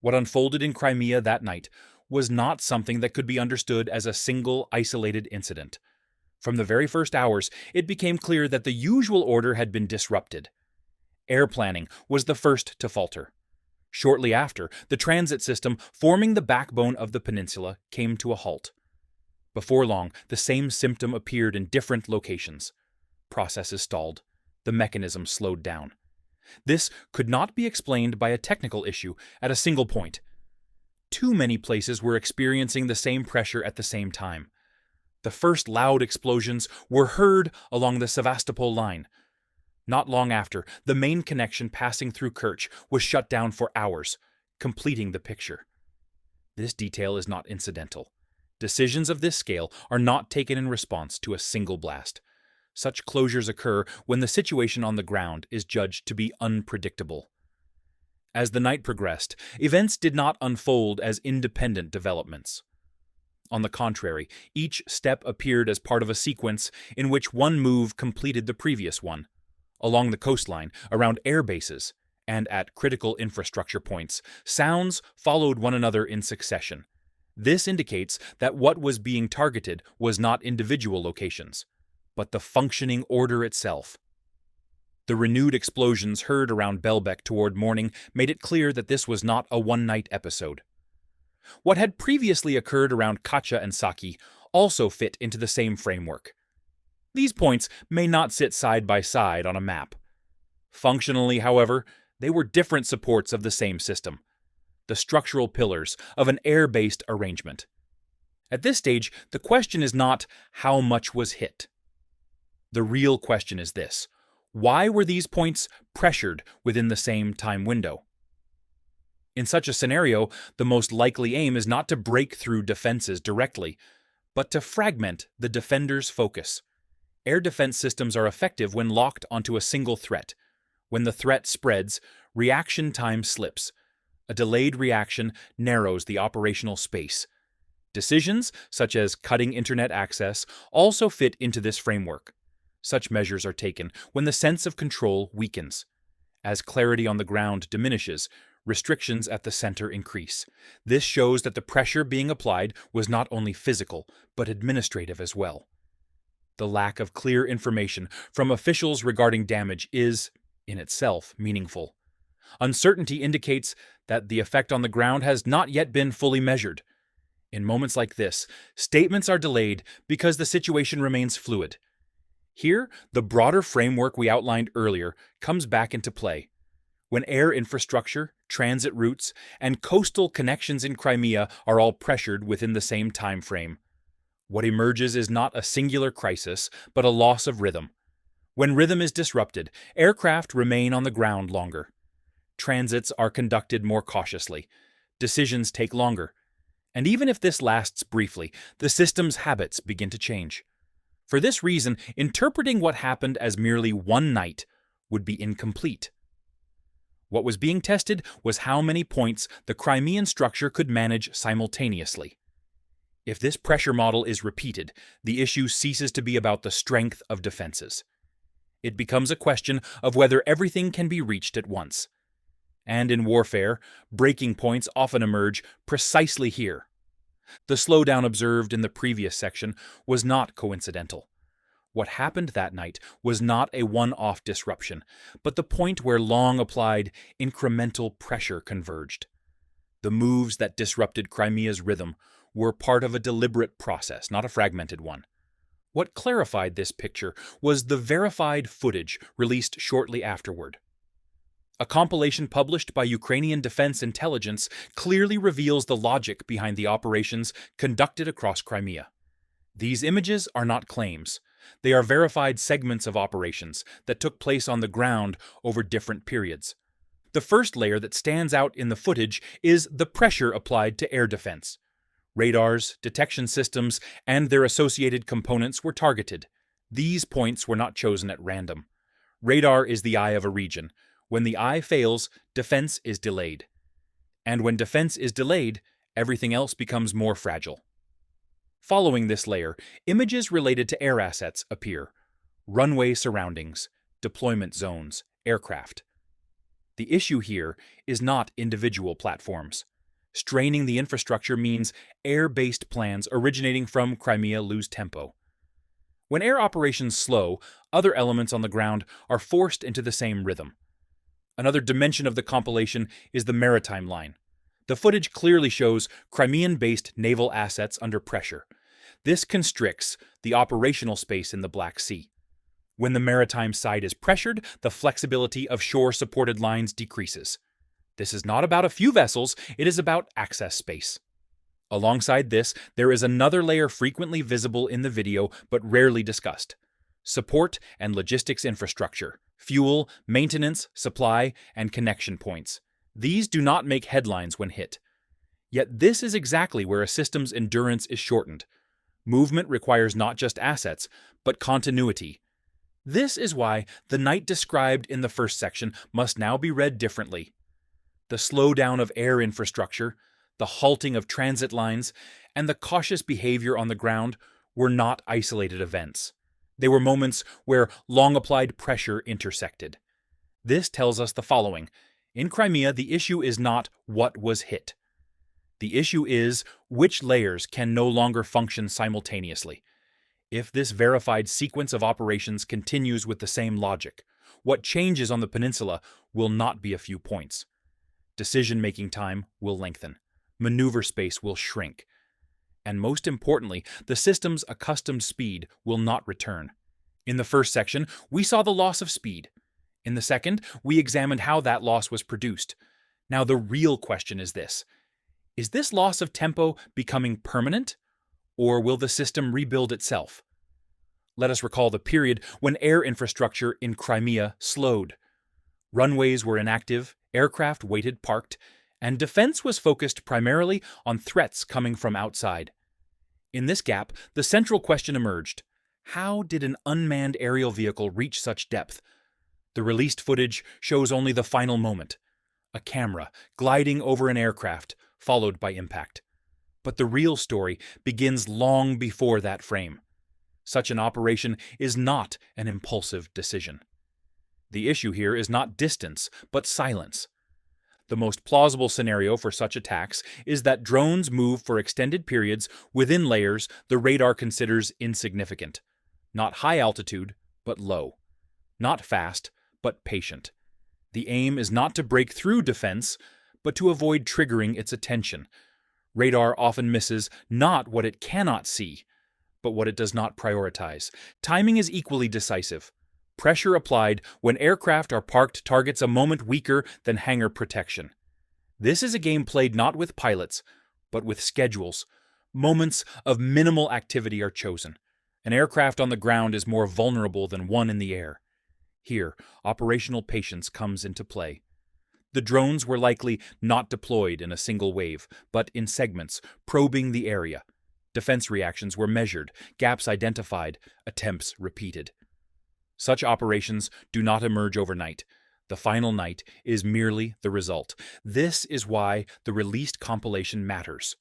What unfolded in Crimea that night was not something that could be understood as a single, isolated incident. From the very first hours, it became clear that the usual order had been disrupted. Air planning was the first to falter. Shortly after, the transit system forming the backbone of the peninsula came to a halt. Before long, the same symptom appeared in different locations. Processes stalled. The mechanism slowed down. This could not be explained by a technical issue at a single point. Too many places were experiencing the same pressure at the same time. The first loud explosions were heard along the Sevastopol line. Not long after, the main connection passing through Kerch was shut down for hours, completing the picture. This detail is not incidental. Decisions of this scale are not taken in response to a single blast. Such closures occur when the situation on the ground is judged to be unpredictable. As the night progressed, events did not unfold as independent developments. On the contrary, each step appeared as part of a sequence in which one move completed the previous one. Along the coastline, around air bases, and at critical infrastructure points, sounds followed one another in succession. This indicates that what was being targeted was not individual locations, but the functioning order itself. The renewed explosions heard around Belbek toward morning made it clear that this was not a one-night episode. What had previously occurred around Kacha and Saki also fit into the same framework. These points may not sit side by side on a map. Functionally, however, they were different supports of the same system, the structural pillars of an air-based arrangement. At this stage, the question is not how much was hit. The real question is this: why were these points pressured within the same time window? In such a scenario, the most likely aim is not to break through defenses directly, but to fragment the defender's focus. Air defense systems are effective when locked onto a single threat. When the threat spreads, reaction time slips. A delayed reaction narrows the operational space. Decisions, such as cutting internet access, also fit into this framework. Such measures are taken when the sense of control weakens. As clarity on the ground diminishes, restrictions at the center increase. This shows that the pressure being applied was not only physical, but administrative as well. The lack of clear information from officials regarding damage is, in itself, meaningful. Uncertainty indicates that the effect on the ground has not yet been fully measured. In moments like this, statements are delayed because the situation remains fluid. Here, the broader framework we outlined earlier comes back into play. When air infrastructure, transit routes, and coastal connections in Crimea are all pressured within the same time frame, what emerges is not a singular crisis, but a loss of rhythm. When rhythm is disrupted, aircraft remain on the ground longer. Transits are conducted more cautiously. Decisions take longer. And even if this lasts briefly, the system's habits begin to change. For this reason, interpreting what happened as merely one night would be incomplete. What was being tested was how many points the Crimean structure could manage simultaneously. If this pressure model is repeated, the issue ceases to be about the strength of defenses. It becomes a question of whether everything can be reached at once. And in warfare, breaking points often emerge precisely here. The slowdown observed in the previous section was not coincidental. What happened that night was not a one-off disruption, but the point where long-applied, incremental pressure converged. The moves that disrupted Crimea's rhythm were part of a deliberate process, not a fragmented one. What clarified this picture was the verified footage released shortly afterward. A compilation published by Ukrainian Defense Intelligence clearly reveals the logic behind the operations conducted across Crimea. These images are not claims. They are verified segments of operations that took place on the ground over different periods. The first layer that stands out in the footage is the pressure applied to air defense. Radars, detection systems, and their associated components were targeted. These points were not chosen at random. Radar is the eye of a region. When the eye fails, defense is delayed. And when defense is delayed, everything else becomes more fragile. Following this layer, images related to air assets appear: runway surroundings, deployment zones, aircraft. The issue here is not individual platforms. Straining the infrastructure means air-based plans originating from Crimea lose tempo. When air operations slow, other elements on the ground are forced into the same rhythm. Another dimension of the compilation is the maritime line. The footage clearly shows Crimean-based naval assets under pressure. This constricts the operational space in the Black Sea. When the maritime side is pressured, the flexibility of shore-supported lines decreases. This is not about a few vessels, it is about access space. Alongside this, there is another layer frequently visible in the video but rarely discussed: support and logistics infrastructure, fuel, maintenance, supply, and connection points. These do not make headlines when hit. Yet this is exactly where a system's endurance is shortened. Movement requires not just assets, but continuity. This is why the night described in the first section must now be read differently. The slowdown of air infrastructure, the halting of transit lines, and the cautious behavior on the ground were not isolated events. They were moments where long-applied pressure intersected. This tells us the following: in Crimea, the issue is not what was hit. The issue is which layers can no longer function simultaneously. If this verified sequence of operations continues with the same logic, what changes on the peninsula will not be a few points. Decision-making time will lengthen. Maneuver space will shrink. And most importantly, the system's accustomed speed will not return. In the first section, we saw the loss of speed. In the second, we examined how that loss was produced. Now the real question is this: is this loss of tempo becoming permanent, or will the system rebuild itself? Let us recall the period when air infrastructure in Crimea slowed. Runways were inactive, aircraft waited parked, and defense was focused primarily on threats coming from outside. In this gap, the central question emerged: how did an unmanned aerial vehicle reach such depth? The released footage shows only the final moment: a camera gliding over an aircraft, followed by impact. But the real story begins long before that frame. Such an operation is not an impulsive decision. The issue here is not distance, but silence. The most plausible scenario for such attacks is that drones move for extended periods within layers the radar considers insignificant. Not high altitude, but low. Not fast, but patient. The aim is not to break through defense, but to avoid triggering its attention. Radar often misses not what it cannot see, but what it does not prioritize. Timing is equally decisive. Pressure applied when aircraft are parked targets a moment weaker than hangar protection. This is a game played not with pilots, but with schedules. Moments of minimal activity are chosen. An aircraft on the ground is more vulnerable than one in the air. Here, operational patience comes into play. The drones were likely not deployed in a single wave, but in segments, probing the area. Defense reactions were measured, gaps identified, attempts repeated. Such operations do not emerge overnight. The final night is merely the result. This is why the released compilation matters.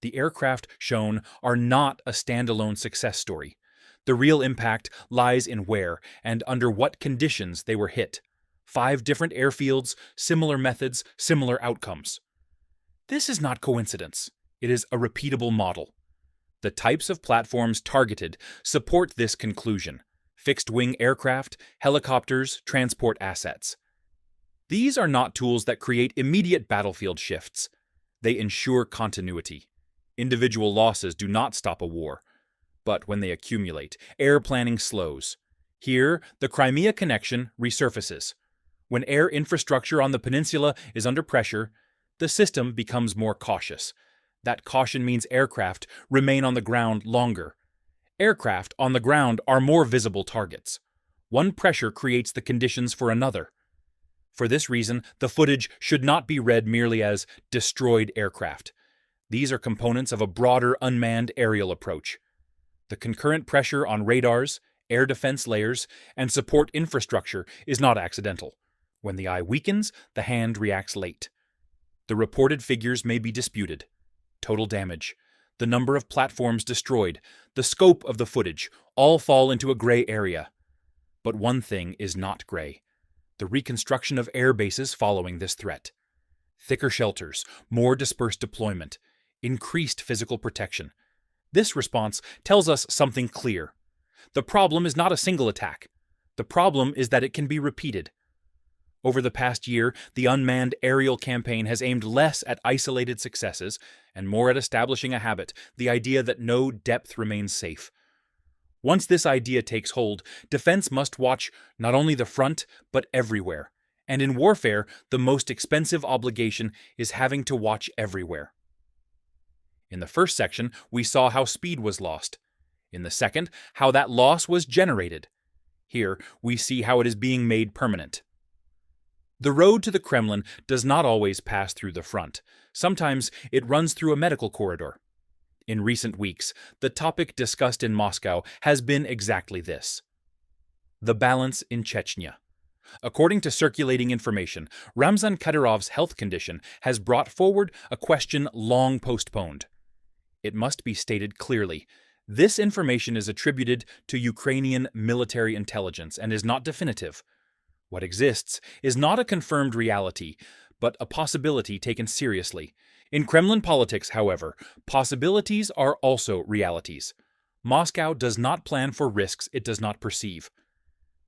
The aircraft shown are not a standalone success story. The real impact lies in where and under what conditions they were hit. 5 different airfields, similar methods, similar outcomes. This is not coincidence. It is a repeatable model. The types of platforms targeted support this conclusion: fixed-wing aircraft, helicopters, transport assets. These are not tools that create immediate battlefield shifts. They ensure continuity. Individual losses do not stop a war. But when they accumulate, air planning slows. Here, the Crimea connection resurfaces. When air infrastructure on the peninsula is under pressure, the system becomes more cautious. That caution means aircraft remain on the ground longer. Aircraft on the ground are more visible targets. One pressure creates the conditions for another. For this reason, the footage should not be read merely as destroyed aircraft. These are components of a broader unmanned aerial approach. The concurrent pressure on radars, air defense layers, and support infrastructure is not accidental. When the eye weakens, the hand reacts late. The reported figures may be disputed. Total damage, the number of platforms destroyed, the scope of the footage, all fall into a gray area. But one thing is not gray: the reconstruction of air bases following this threat. Thicker shelters, more dispersed deployment, increased physical protection. This response tells us something clear. The problem is not a single attack. The problem is that it can be repeated. Over the past year, the unmanned aerial campaign has aimed less at isolated successes and more at establishing a habit, the idea that no depth remains safe. Once this idea takes hold, defense must watch not only the front, but everywhere. And in warfare, the most expensive obligation is having to watch everywhere. In the first section, we saw how speed was lost. In the second, how that loss was generated. Here, we see how it is being made permanent. The road to the Kremlin does not always pass through the front. Sometimes it runs through a medical corridor. In recent weeks, the topic discussed in Moscow has been exactly this: the balance in Chechnya. According to circulating information, Ramzan Kadyrov's health condition has brought forward a question long postponed. It must be stated clearly: this information is attributed to Ukrainian military intelligence and is not definitive. What exists is not a confirmed reality, but a possibility taken seriously. In Kremlin politics, however, possibilities are also realities. Moscow does not plan for risks it does not perceive.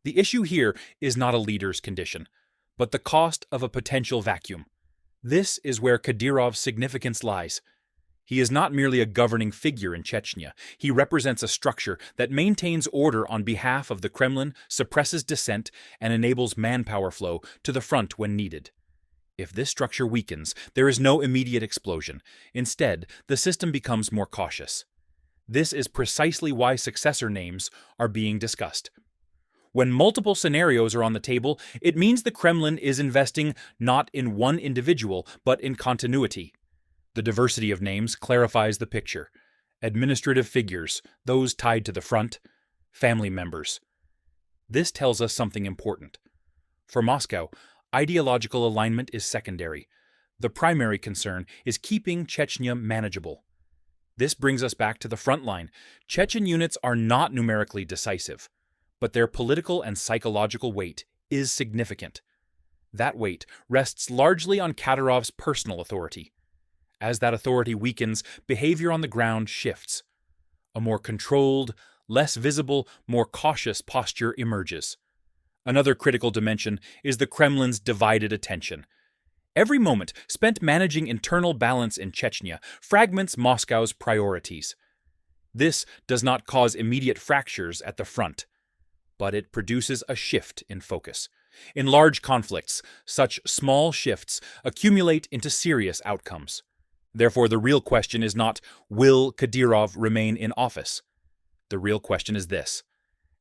The issue here is not a leader's condition, but the cost of a potential vacuum. This is where Kadyrov's significance lies. He is not merely a governing figure in Chechnya. He represents a structure that maintains order on behalf of the Kremlin, suppresses dissent, and enables manpower flow to the front when needed. If this structure weakens, there is no immediate explosion. Instead, the system becomes more cautious. This is precisely why successor names are being discussed. When multiple scenarios are on the table, it means the Kremlin is investing not in one individual, but in continuity. The diversity of names clarifies the picture. Administrative figures, those tied to the front, family members. This tells us something important. For Moscow, ideological alignment is secondary. The primary concern is keeping Chechnya manageable. This brings us back to the front line. Chechen units are not numerically decisive, but their political and psychological weight is significant. That weight rests largely on Kadyrov's personal authority. As that authority weakens, behavior on the ground shifts. A more controlled, less visible, more cautious posture emerges. Another critical dimension is the Kremlin's divided attention. Every moment spent managing internal balance in Chechnya fragments Moscow's priorities. This does not cause immediate fractures at the front, but it produces a shift in focus. In large conflicts, such small shifts accumulate into serious outcomes. Therefore, the real question is not, will Kadyrov remain in office? The real question is this: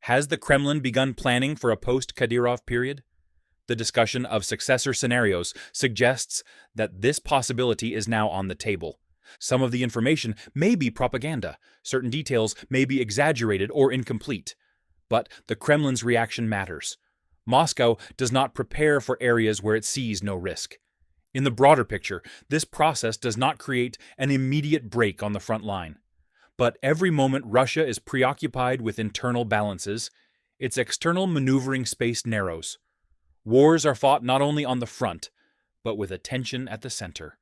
has the Kremlin begun planning for a post-Kadyrov period? The discussion of successor scenarios suggests that this possibility is now on the table. Some of the information may be propaganda, certain details may be exaggerated or incomplete, but the Kremlin's reaction matters. Moscow does not prepare for areas where it sees no risk. In the broader picture, this process does not create an immediate break on the front line. But every moment Russia is preoccupied with internal balances, its external maneuvering space narrows. Wars are fought not only on the front, but with attention at the center.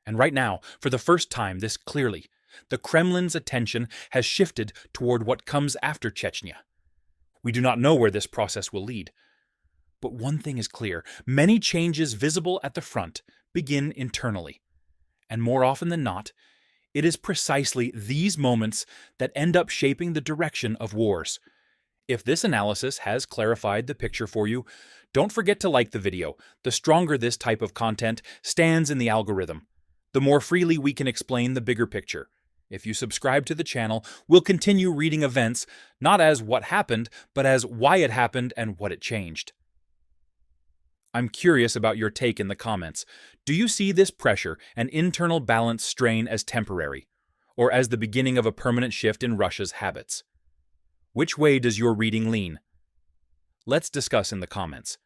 And right now, for the first time this clearly, the Kremlin's attention has shifted toward what comes after Chechnya. We do not know where this process will lead. But one thing is clear: many changes visible at the front begin internally. And more often than not, it is precisely these moments that end up shaping the direction of wars. If this analysis has clarified the picture for you, don't forget to like the video. The stronger this type of content stands in the algorithm, the more freely we can explain the bigger picture. If you subscribe to the channel, we'll continue reading events not as what happened, but as why it happened and what it changed. I'm curious about your take in the comments. Do you see this pressure and internal balance strain as temporary, or as the beginning of a permanent shift in Russia's habits? Which way does your reading lean? Let's discuss in the comments.